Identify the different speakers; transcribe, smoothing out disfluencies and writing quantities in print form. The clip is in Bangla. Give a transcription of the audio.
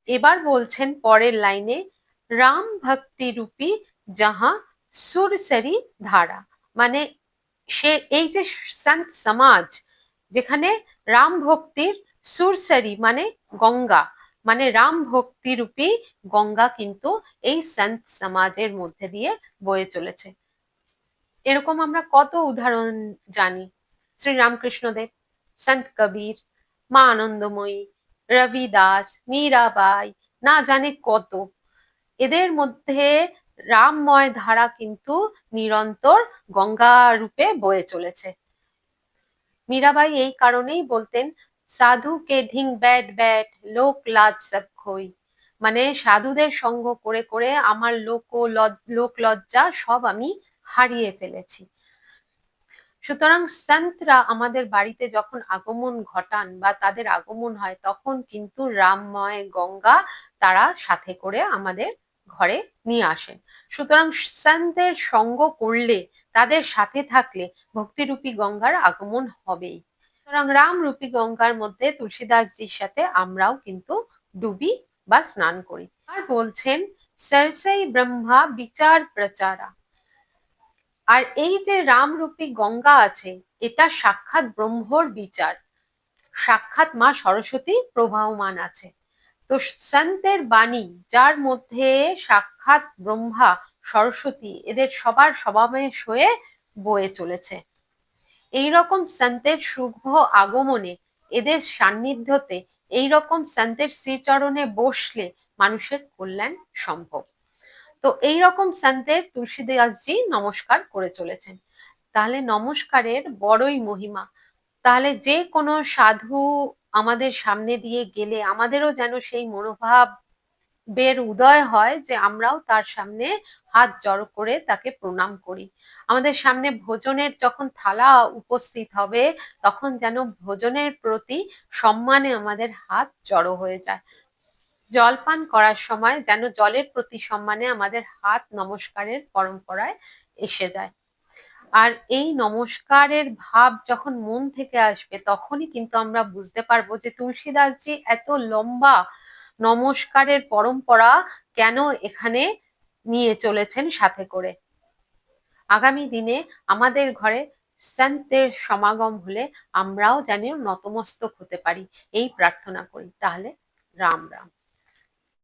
Speaker 1: এবার বলছেন পরের লাইনে, রাম ভক্তি রূপী যাহা সুরসরি ধারা, মানে সে এই যে সন্ত সমাজ, যেখানে রাম ভক্তির সুরসরি মানে গঙ্গা, মানে রাম ভক্তি রূপী গঙ্গা কিন্তু এই সন্ত সমাজের মধ্যে দিয়ে বয়ে চলেছে। এরকম আমরা কত উদাহরণ জানি। শ্রী রামকৃষ্ণদেব, সন্ত কবির, মা আনন্দময়ী, রবিদাস, মীরাবাই, না জানে কত। এদের মধ্যে রামময় ধারা কিন্তু নিরন্তর গঙ্গা রূপে বয়ে চলেছে। মীরাবাই এই কারণেই বলতেন, সাধু কে ঢিং ব্যাট ব্যাট লোক লাজ সব খই, মানে সাধুদের সঙ্গ করে করে আমার লোক লজ্জা সব আমি হারিয়ে ফেলেছি। সুতরাং সন্তরা আমাদের বাড়িতে যখন আগমন ঘটান বা তাদের আগমন হয়, তখন কিন্তু রামময় গঙ্গা তারা সাথে করে আমাদের ঘরে নিয়ে আসেন। সুতরাং সন্তের সঙ্গ করলে, তাদের সাথে থাকলে ভক্তিরূপী গঙ্গার আগমন হবেই। সুতরাং রামরূপী গঙ্গার মধ্যে তুলসীদাসজির সাথে আমরাও কিন্তু ডুবি বা স্নান করি। আর বলছেন, সরসাই ব্রহ্মা বিচার প্রচারা। আর এই যে রামরূপী গঙ্গা আছে, এটা সাক্ষাৎ ব্রহ্মর বিচার, সাক্ষাৎ মা সরস্বতী প্রবাহমান আছে। তো সন্তের বাণী, যার মধ্যে সাক্ষাৎ ব্রহ্মা সরস্বতী এদের সবার সমাবেশ হয়ে বয়ে চলেছে। এইরকম সন্তের শুভ আগমনে, এদের সান্নিধ্যতে, এইরকম সন্তের শ্রীচরণে বসলে মানুষের কল্যাণ সম্ভব। তো এইরকম সন্তের তুলসীদাসজি নমস্কার করে চলেছেন। তাহলে নমস্কারের বড়ই মহিমা। তাহলে যে কোনো সাধু আমাদের সামনে দিয়ে গেলে আমাদেরও যেন সেই মনোভাব বের উদয় হয় যে আমরাও তার সামনে হাত জড়ো করে তাকে প্রণাম করি। আমাদের সামনে ভোজনের যখন থালা উপস্থিত হবে, তখন যেন ভোজনের প্রতি সম্মানে আমাদের হাত জড়ো হয়ে যায়। জলপান করার সময় যেন জলের প্রতি সম্মানে আমাদের হাত নমস্কারের পরম্পরায় এসে যায়। আর এই নমস্কারের ভাব যখন মন থেকে আসবে, তখনই কিন্তু আমরা বুঝতে পারবো যে তুলসীদাসজি এত লম্বা নমস্কারের পরম্পরা কেন এখানে নিয়ে চলেছেন সাথে করে। আগামী দিনে আমাদের ঘরে সন্তের সমাগম হলে আমরাও যেন নতমস্তক হতে পারি, এই প্রার্থনা করি। তাহলে রাম রাম।